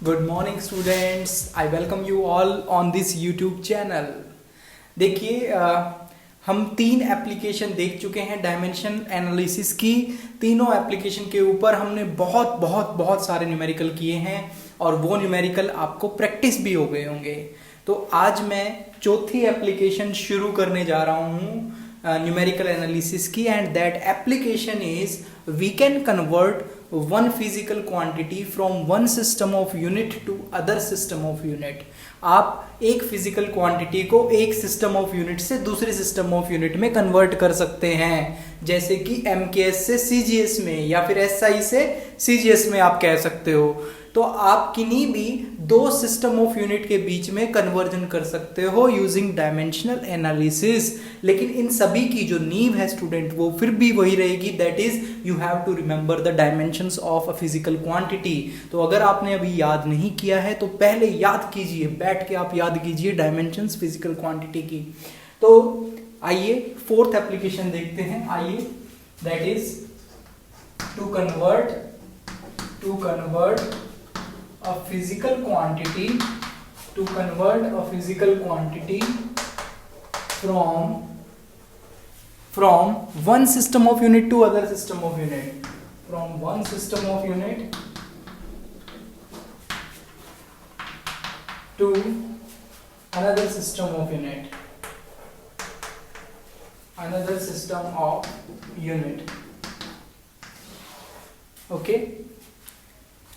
Good morning students, I welcome you all on this YouTube channel. देखिए हम 3 application देख चुके हैं डायमेंशन एनालिसिस की। तीनों एप्लीकेशन के ऊपर हमने बहुत सारे न्यूमेरिकल किए हैं और वो न्यूमेरिकल आपको प्रैक्टिस भी हो गए होंगे। तो आज मैं चौथी एप्लीकेशन शुरू करने जा रहा हूँ न्यूमेरिकल एनालिसिस की, and that application is we can convert one physical quantity from one system of unit to other system of unit। आप एक फिजिकल क्वांटिटी को एक सिस्टम ऑफ यूनिट से दूसरे सिस्टम ऑफ यूनिट में कन्वर्ट कर सकते हैं, जैसे कि एमकेएस से सीजीएस में या फिर एसआई से सीजीएस में आप कह सकते हो। तो आप किन्हीं भी दो सिस्टम ऑफ यूनिट के बीच में कन्वर्जन कर सकते हो यूजिंग डायमेंशनल एनालिसिस। लेकिन इन सभी की जो नींव है स्टूडेंट वो फिर भी वही रहेगी, that is you have to remember the dimensions of a physical quantity. तो अगर आपने अभी याद नहीं किया है तो पहले याद कीजिए, बैठ के आप याद कीजिए डायमेंशंस फिजिकल क्वांटिटी की। तो आइए फोर्थ एप्लीकेशन देखते हैं। आइए, that is to convert a physical quantity from one system of unit to other system of unit, from one system of unit to another system of unit, okay.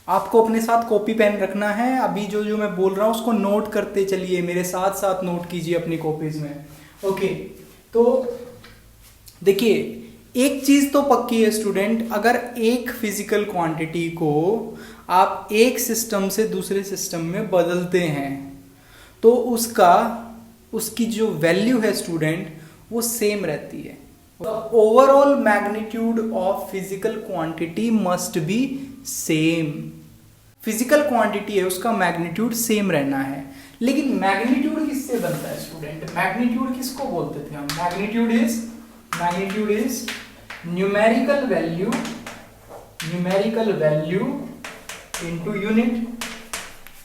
आपको अपने साथ copy pen रखना है। अभी जो मैं बोल रहा हूं उसको नोट करते चलिए, मेरे साथ साथ नोट कीजिए अपनी कॉपीज में, ओके। तो देखिए एक चीज तो पक्की है स्टूडेंट, अगर एक फिजिकल क्वांटिटी को आप एक सिस्टम से दूसरे सिस्टम में बदलते हैं तो उसकी जो वैल्यू है स्टूडेंट वो सेम रहती है। Overall magnitude of physical quantity must be same. Physical quantity है उसका मैग्नीट्यूड सेम रहना है, लेकिन मैग्नीट्यूड किससे बनता है स्टूडेंट? मैग्नीट्यूड किसको बोलते थे हम? Magnitude is numerical value into unit.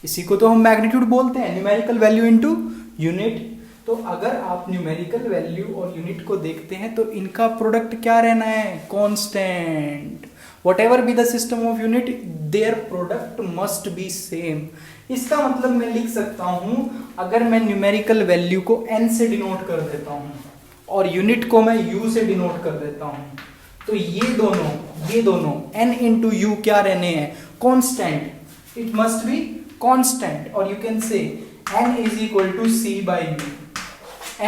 इसी को तो हम मैग्नीट्यूड बोलते हैं, न्यूमेरिकल वैल्यू इनटू यूनिट। तो अगर आप न्यूमेरिकल वैल्यू और यूनिट को देखते हैं तो इनका प्रोडक्ट क्या रहना है? Constant. Whatever be the system of unit, their product must be same। इसका मतलब मैं लिख सकता हूं, अगर मैं न्यूमेरिकल वैल्यू को n से डिनोट कर देता हूं और यूनिट को मैं u से डिनोट कर देता हूं, तो ये दोनों n इंटू यू क्या रहने हैं? Constant. It must be constant. और you can say n is equal to c by u.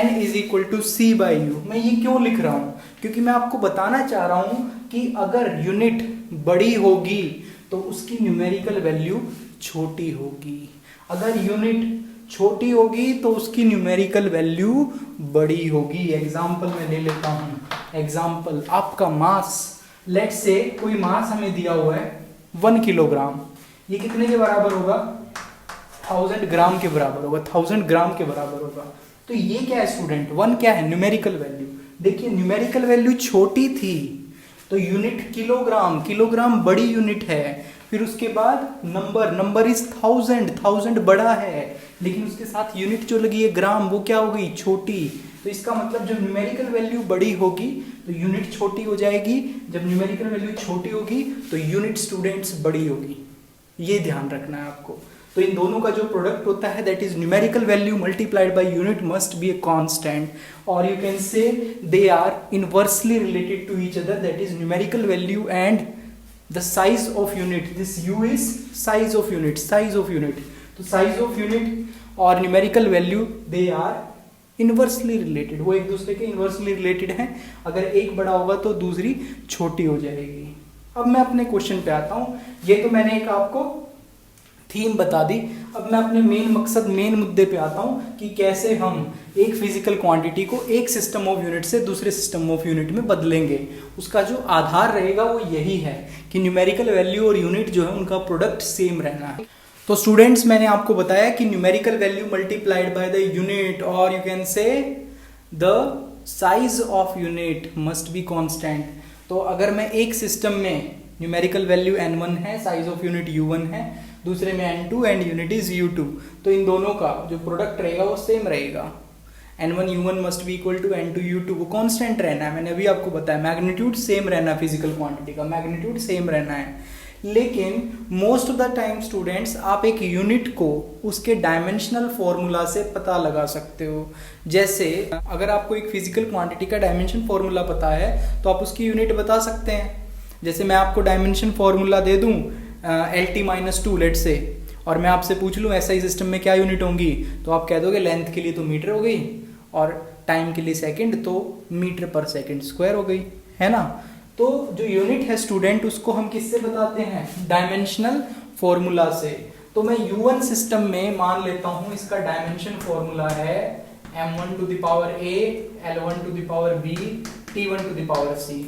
n is equal to c by u. मैं ये क्यों लिख रहा हूं? क्योंकि मैं आपको बताना चाह रहा हूं कि अगर यूनिट बड़ी होगी तो उसकी न्यूमेरिकल वैल्यू छोटी होगी, अगर यूनिट छोटी होगी तो उसकी न्यूमेरिकल वैल्यू बड़ी होगी। एग्जाम्पल मैं ले लेता हूं। एग्जाम्पल, आपका मास, लेट्स से कोई मास हमें दिया हुआ है 1 किलोग्राम। ये कितने के बराबर होगा? 1000 ग्राम के बराबर होगा, 1000 ग्राम के बराबर होगा। तो ये क्या है स्टूडेंट? 1 क्या है? Numerical value. देखिए न्यूमेरिकल वैल्यू छोटी थी तो यूनिट किलोग्राम बड़ी यूनिट है। फिर उसके बाद नंबर इज 1000 बड़ा है, लेकिन उसके साथ यूनिट जो लगी है ग्राम, वो क्या हो गई? छोटी। तो इसका मतलब जब न्यूमेरिकल वैल्यू बड़ी होगी तो यूनिट छोटी हो जाएगी, जब न्यूमेरिकल वैल्यू छोटी होगी तो यूनिट स्टूडेंट्स बड़ी होगी। ये ध्यान रखना है आपको। तो इन दोनों का जो प्रोडक्ट होता है that is numerical value multiplied by unit must be a constant, और you can say they are inversely related to each other, that is numerical value and the size of unit. This u is size of unit. तो size of unit और numerical value they are inversely related, वो एक दूसरे के inversely related हैं। अगर एक बड़ा होगा तो दूसरी छोटी हो जाएगी। अब मैं अपने क्वेश्चन पे आता हूं। ये तो मैंने एक आपको थीम बता दी। अब मैं अपने मेन मुद्दे पे आता हूं कि कैसे हम एक फिजिकल क्वांटिटी को एक सिस्टम ऑफ यूनिट से दूसरे सिस्टम ऑफ यूनिट में बदलेंगे। उसका जो आधार रहेगा वो यही है कि न्यूमेरिकल वैल्यू और यूनिट जो है उनका प्रोडक्ट सेम रहना है। तो स्टूडेंट्स मैंने आपको बताया कि numerical value multiplied by the unit, और you can say the size of unit must be constant. तो अगर मैं एक सिस्टम में न्यूमेरिकल वैल्यू n1 है, साइज ऑफ यूनिट u1 है, दूसरे में N2 and unit is U2। तो इन दोनों का जो प्रोडक्ट रहेगा वो सेम रहेगा, N1 U1 must be equal to N2 U2, वो कांस्टेंट रहना है। मैंने अभी आपको बताया मैग्नीट्यूड सेम रहना है, फिजिकल क्वांटिटी का मैग्नीट्यूड सेम रहना है। लेकिन most of the time students आप एक यूनिट को उसके डायमेंशनल फॉर्मूला से पता लगा सकते हो। जैसे अगर आपको एक फिजिकल क्वांटिटी का डायमेंशन फॉर्मूला पता है तो आप उसकी यूनिट बता सकते हैं। जैसे मैं आपको डायमेंशन फॉर्मूला दे दूं LT-2 लेट से, और मैं आपसे पूछ लूँ SI सिस्टम में क्या यूनिट होंगी, तो आप कह दोगे लेंथ के लिए तो मीटर हो गई और टाइम के लिए सेकंड, तो मीटर पर सेकंड स्क्वायर हो गई, है ना। तो जो यूनिट है स्टूडेंट उसको हम किससे बताते हैं, डायमेंशनल फॉर्मूला से। तो मैं U1 सिस्टम में मान लेता हूं इसका डायमेंशन फॉर्मूला है m1 to the power a, l1 to the power b, t1 to the power c।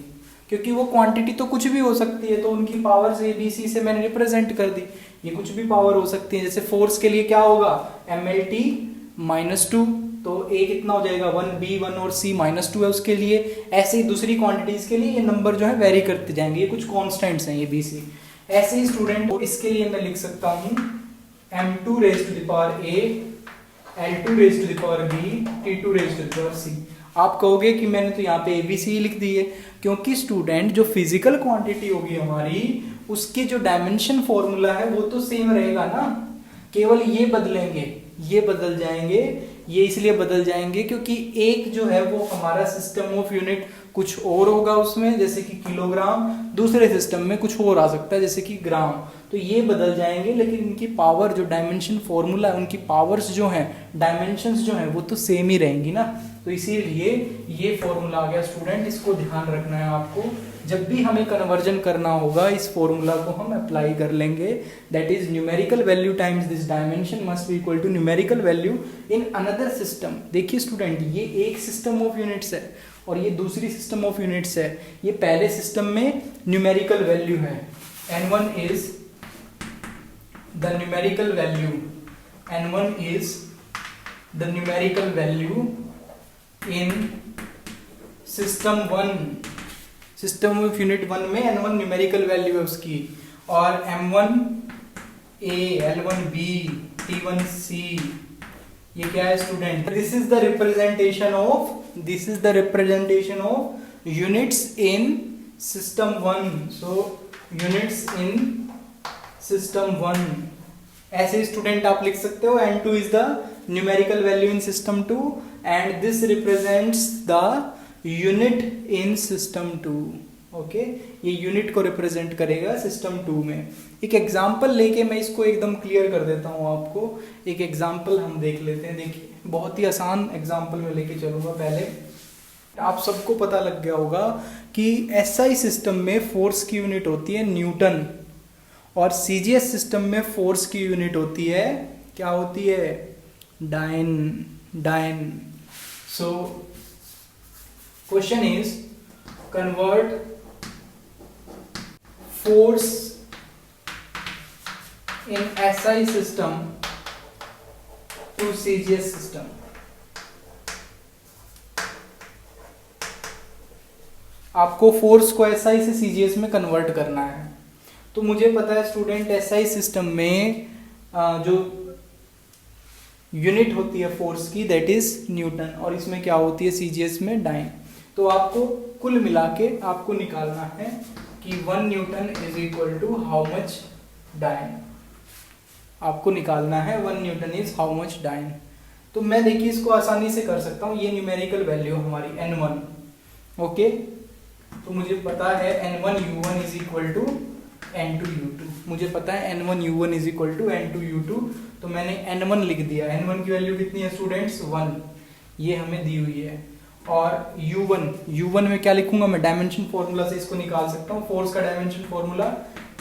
क्योंकि वो क्वांटिटी तो कुछ भी हो सकती है, तो उनकी पावर्स a b c से मैंने रिप्रेजेंट कर दी। ये कुछ भी पावर हो सकती है। जैसे फोर्स के लिए क्या होगा, mlt-2, तो a कितना हो जाएगा 1, b 1 और c -2 है उसके लिए। ऐसे ही दूसरी क्वांटिटीज के लिए ये नंबर जो है वेरी करते जाएंगे, ये कुछ कांस्टेंट्स हैं ये b c। ऐसे ही स्टूडेंट इसके लिए मैं लिख सकता हूँ m2 raise to the power a, l2 raise to the power b, t2 raise to the power c। आप कहोगे कि मैंने तो यहाँ पे ABC लिख दी है, क्योंकि स्टूडेंट जो फिजिकल क्वांटिटी होगी हमारी उसके जो डायमेंशन फॉर्मूला है वो तो सेम रहेगा ना, केवल ये बदलेंगे, ये बदल जाएंगे। ये इसलिए बदल जाएंगे क्योंकि एक जो है वो हमारा सिस्टम ऑफ यूनिट कुछ और होगा उसमें, जैसे कि किलोग्राम, दूसरे सिस्टम में कुछ और आ सकता है जैसे कि ग्राम, तो ये बदल जाएंगे। लेकिन इनकी पावर जो डायमेंशन फॉर्मूला है उनकी पावर्स जो हैं, डायमेंशंस जो हैं वो तो सेम ही रहेंगी ना। तो इसीलिए ये फॉर्मूला आ गया स्टूडेंट, इसको ध्यान रखना है आपको। जब भी हमें कन्वर्जन करना होगा इस फॉर्मूला को हम अप्लाई कर लेंगे, that is numerical value times this dimension must be equal to numerical value in another system. देखिए स्टूडेंट, ये एक सिस्टम ऑफ यूनिट्स है और ये दूसरी सिस्टम ऑफ यूनिट्स है। ये पहले सिस्टम में न्यूमेरिकल वैल्यू है, n1 is the numerical value, n1 is the numerical value in system 1, system of unit 1 में n1 न्यूमेरिकल वैल्यू है उसकी, और m1 a, l1 b, t1 c ये क्या है student, this is the representation of units in system 1। So units in system 1, ऐसे student आप लिख सकते हो n2 is the numerical value in system 2 and this represents the unit in system 2। Okay, ये unit को रिप्रेजेंट करेगा system 2 में। एक एग्जांपल लेके मैं इसको एकदम क्लियर कर देता हूँ आपको। एक एग्जांपल हम देख लेते हैं। देखिए, बहुत ही आसान एग्जांपल में लेके चलूँगा। पहले आप सबको पता लग गया होगा कि SI सिस्टम में फोर्स की यूनिट होती है न्यूटन, और CGS सिस्टम में फोर्स की यूनिट होती है, क्या होती है, dyne. So question is convert force in SI system to CGS system. आपको फोर्स को SI से CGS में कन्वर्ट करना है। तो मुझे पता है स्टूडेंट SI सिस्टम में जो यूनिट होती है फोर्स की दैट इज न्यूटन, और इसमें क्या होती है CGS में डाइन। तो आपको कुल मिला के आपको निकालना है कि 1 newton is equal to how much dyne. आपको निकालना है 1 newton is how much dyne. तो मैं देखिए इसको आसानी से कर सकता हूँ। ये न्यूमेरिकल वैल्यू हमारी n1, ओके। तो मुझे पता है n1 u1 is equal to n2 u2। मुझे पता है n1 u1 is equal to n2 u2, तो मैंने n1 लिख दिया। n1 की वैल्यू कितनी है स्टूडेंट्स, 1, ये हमें दी हुई है। और u1 में क्या लिखूंगा मैं, डायमेंशन फॉर्मूला से इसको निकाल सकता हूँ। फोर्स का डायमेंशन फॉर्मूला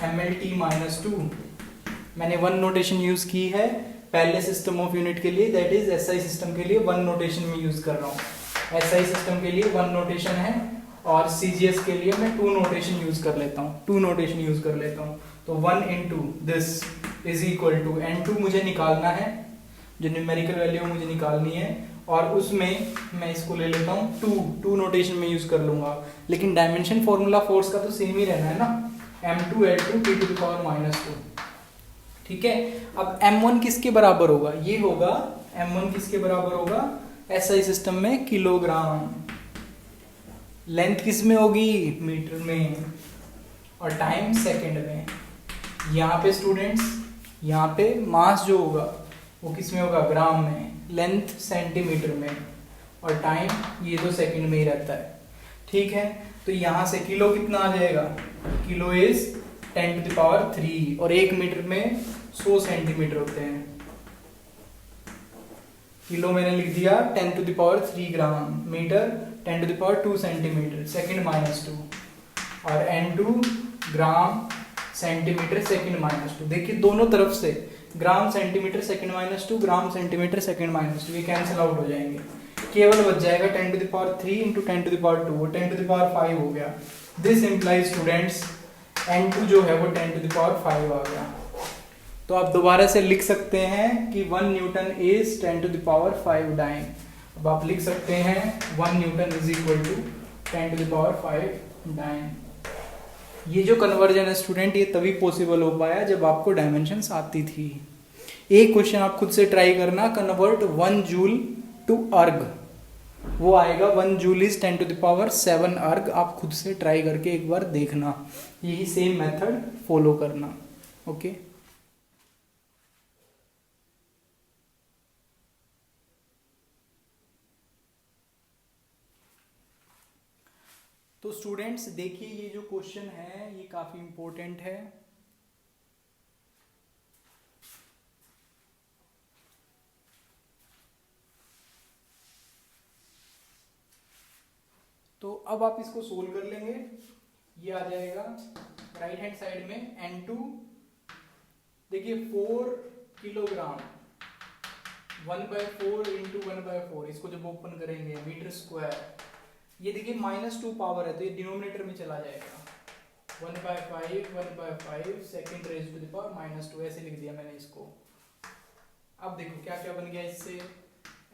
mlt-2। मैंने 1 नोटेशन यूज की है पहले सिस्टम ऑफ यूनिट के लिए, दैट इज SI सिस्टम के लिए 1 नोटेशन में यूज कर रहा हूँ। SI सिस्टम के लिए 1 नोटेशन है और CGS के लिए मैं 2 नोटेशन यूज कर लेता हूँ। तो 1 into this is equal to n2 मुझे निकालना है, जो न्यूमेरिकल वैल्यू मुझे निकालनी है, और उसमें मैं इसको ले लेता हूँ 2 नोटेशन में यूज कर लूंगा। लेकिन डायमेंशन फॉर्मूला फोर्स का तो सेम ही रहना है ना, m2 l2 t to the power -2। ठीक है। अब m1 किसके बराबर होगा, ये होगा m1 किसके बराबर होगा, एसआई सिस्टम में किलोग्राम, लेंथ किस में होगी, मीटर में, और टाइम सेकंड में। यहाँ पे स्टूडेंट्स, यहाँ पे मास जो होगा वो किस में होगा, ग्राम में, लेंथ सेंटीमीटर में, और टाइम ये तो सेकंड में ही रहता है। ठीक है, तो यहाँ से किलो कितना आ जाएगा, किलो इज 10⁻³ और 1 मीटर में 100 सेंटीमीटर होते हैं। किलो मैंने लिख दिया 10⁻³ ग्राम, मीटर 10⁻² सेंटीमीटर, सेकंड -2, और n2 ग्राम सेंटीमीटर सेकंड -2। देखिए दोनों तरफ से gram centimetre second -2, gram centimetre second -2, ये कैंसिल आउट हो जाएंगे, केवल बच जाएगा 10⁻³ इंटू 10⁻², वो 10⁻5 हो गया। दिस इम्प्लाइज स्टूडेंट्स n2 जो है वो 10⁻5 आ गया। तो आप दोबारा से लिख सकते हैं कि 1 न्यूटन इज 10⁻5 डाइन। अब आप लिख सकते हैं 1 newton is equal to 10⁻5 dyne. ये जो कन्वर्जन है स्टूडेंट, ये तभी पॉसिबल हो पाया जब आपको डायमेंशंस आती थी। एक क्वेश्चन आप खुद से ट्राई करना, कन्वर्ट 1 जूल टू अर्ग, वो आएगा 1 जूल इज 10⁻7 अर्ग। आप खुद से ट्राई करके एक बार देखना, यही सेम मेथड फॉलो करना। ओके तो स्टूडेंट्स देखिए, ये जो क्वेश्चन है ये काफी इंपॉर्टेंट है। तो अब आप इसको सोल्व कर लेंगे, ये आ जाएगा राइट हैंड साइड में n2, देखिए 4 किलोग्राम 1/4 इंटू 1/4, इसको जब ओपन करेंगे मीटर स्क्वायर, ये देखिए -2 पावर है तो ये डिनोमिनेटर में चला जाएगा, 1/5 second raise to the power -2, ऐसे लिख दिया मैंने इसको। अब देखो क्या क्या बन गया इससे,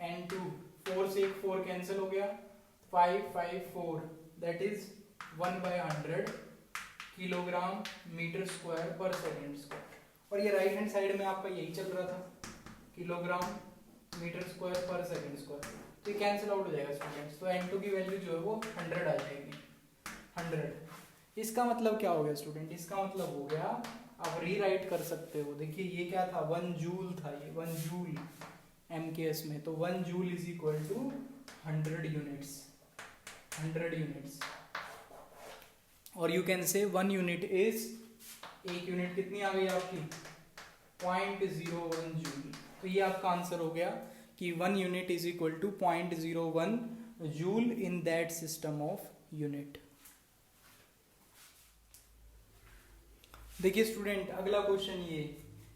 n2 4 से 1 4 कैंसिल हो गया, 554 that is 1/100 kilogram metre square per second square. और ये राइट हैंड साइड में आपका यही चल रहा था, kilogram metre square per second square, तो ये कैंसिल आउट हो जाएगा स्टूडेंट्स। तो n2 की वैल्यू जो है वो 100 आ जाएगी, 100। इसका मतलब क्या हो गया स्टूडेंट, इसका मतलब हो गया आप रीराइट कर सकते हो। देखिए ये क्या था, 1 जूल था, ये 1 जूल MKS में, तो 1 joule is equal to 100 units, 100 units. और you can say 1 unit is, एक यूनिट कितनी आ गई आपकी, 0.01 जूल। तो ये आपका आंसर हो गया कि 1 unit is equal to 0.01 joule in that system of unit. देखिए स्टूडेंट अगला क्वेश्चन,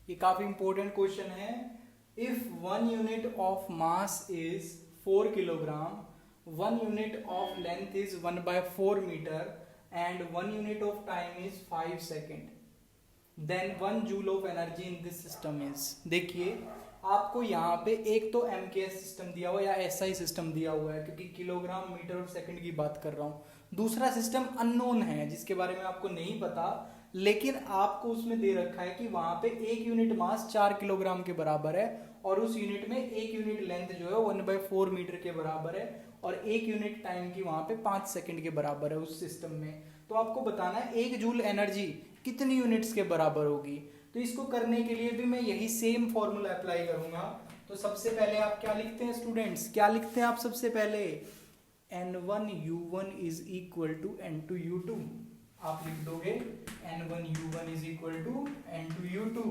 ये काफी इंपॉर्टेंट क्वेश्चन है। If 1 unit of mass is 4 kilogram, 1 unit of length is 1/4 metre and 1 unit of time is 5 second, then 1 joule of energy in this system is. देखिए आपको यहाँ पे एक तो MKS सिस्टम दिया हुआ या SI सिस्टम दिया हुआ है, क्योंकि किलोग्राम मीटर और सेकंड की बात कर रहा हूँ। दूसरा सिस्टम अननोन है जिसके बारे में आपको नहीं पता, लेकिन आपको उसमें दे रखा है कि वहां पे 1 यूनिट मास 4 किलोग्राम के बराबर है, और उस यूनिट में 1 यूनिट लेंथ जो है 1/4 मीटर के बराबर है, और 1 यूनिट टाइम की वहां पे 5 सेकंड के बराबर है उस सिस्टम में। तो आपको बताना है 1 जूल एनर्जी कितनी यूनिट्स के बराबर होगी। तो इसको करने के लिए भी मैं यही सेम फॉर्मूला अप्लाई करूंगा। तो सबसे पहले आप क्या लिखते हैं स्टूडेंट्स, क्या लिखते हैं आप सबसे पहले, N1U1 is equal to N2U2। आप लिख दोगे N1U1 is equal to N2U2।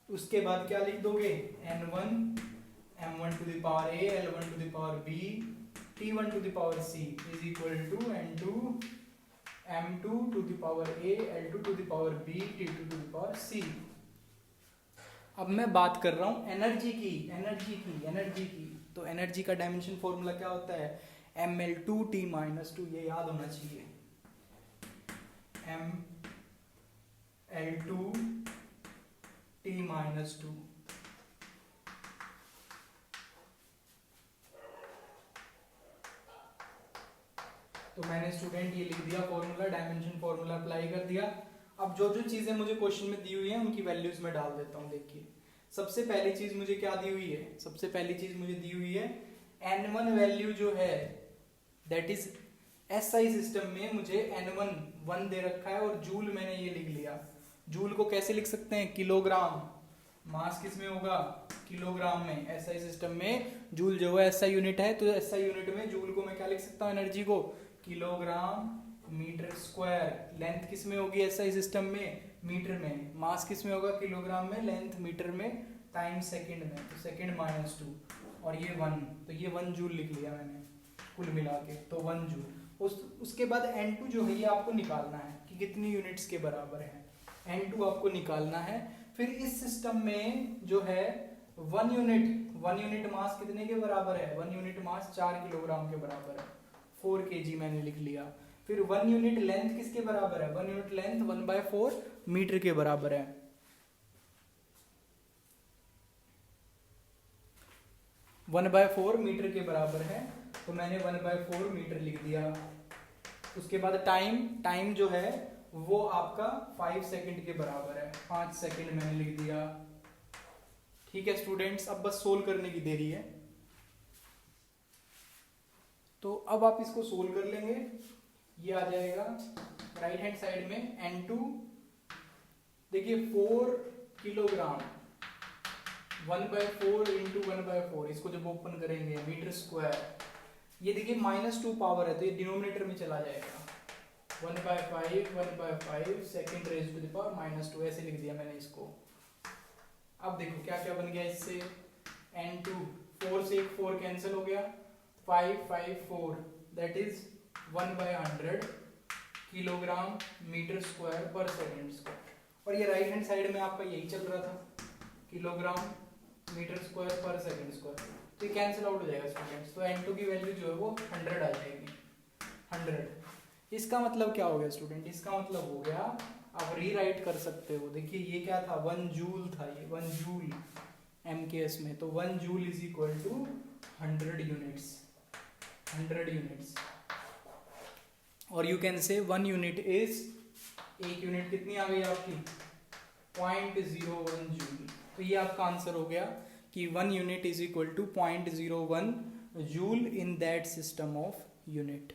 उसके बाद क्या लिख दोगे, N1 M1 to the power A, L1 to the power B, T1 to the power C is equal to N2 M2 to the power A, L2 to the power B, T2 to the power C। अब मैं बात कर रहा हूं energy की। तो energy का dimension formula क्या होता है, mL2T-2, ये याद होना चाहिए, mL2T-2। तो मैंने स्टूडेंट ये लिख दिया फॉर्मूला, डायमेंशन फॉर्मूला अप्लाई कर दिया। अब जो जो चीजें मुझे क्वेश्चन में दी हुई है उनकी वैल्यूज में डाल देता हूँ। देखिए सबसे पहली चीज मुझे क्या दी हुई है, सबसे पहली चीज मुझे दी हुई है N1 वैल्यू जो है दैट इज SI सिस्टम में मुझे N1 1 दे रखा है और जूल मैंने ये लिख लिया। जूल को कैसे लिख सकते हैं, किलोग्राम, मास किस में होगा, किलोग्राम में। SI सिस्टम में जूल जो है SI यूनिट है, तो SI यूनिट में जूल को मैं क्या लिख सकता हूँ, एनर्जी को, किलोग्राम मीटर स्क्वायर। लेंथ किस में होगी SI सिस्टम में, मीटर में। मास किस में होगा, किलोग्राम में। लेंथ मीटर में, टाइम सेकंड में, तो सेकंड -2 और ये 1, तो ये 1 जूल लिख लिया मैंने कुल मिला के, तो 1 जूल। उसके बाद N2 जो है ये आपको निकालना है कि कितनी यूनिट्स के बराबर है, N2 आपको निकालना है। फिर इस सिस्टम में जो है 1 यूनिट मास कितने के बराबर है, 1 यूनिट मास 4 किलोग्राम के बराबर है, 4 kg मैंने लिख लिया। फिर 1 यूनिट लेंथ किसके बराबर है, 1 यूनिट लेंथ 1/4 मीटर के बराबर है। 1/4 मीटर के बराबर है, तो मैंने 1/4 मीटर लिख दिया। उसके बाद टाइम जो है वो आपका 5 सेकंड के बराबर है, 5 सेकंड मैंने लिख दिया। ठीक है स्टूडेंट्स, अब बस सोल्व करने की देरी है। तो अब आप इसको सोल्व कर लेंगे, ये आ जाएगा राइट हैंड साइड में N2, देखिए 4 किलोग्राम 1/4 इंटू 1/4, इसको जब ओपन करेंगे मीटर स्क्वायर, ये देखिए -2 पावर है तो ये डिनोमिनेटर में चला जाएगा, 1/5 second raise to the power -2, ऐसे लिख दिया मैंने इसको। अब देखो क्या क्या बन गया इससे, N2 4 से 4 कैंसिल हो गया, 5/4 that is 1/100 kilogram metre square per second square. और ये राइट हैंड साइड में आपका यही चल रहा था, kilogram metre square per second square, तो ये कैंसिल आउट हो जाएगा स्टूडेंट्स। तो N2 की वैल्यू जो है वो 100 आ जाएगी, 100। इसका मतलब क्या हो गया स्टूडेंट, इसका मतलब हो गया आप रीराइट कर सकते हो। देखिए ये क्या था, 1 जूल था, ये 1 जूल MKS में, तो 1 joule is equal to 100 units, 100 units. और you can say 1 unit is, एक यूनिट कितनी आ गई आपकी, 0.01 जूल। तो ये आपका आंसर हो गया कि 1 unit is equal to 0.01 joule in that system of unit.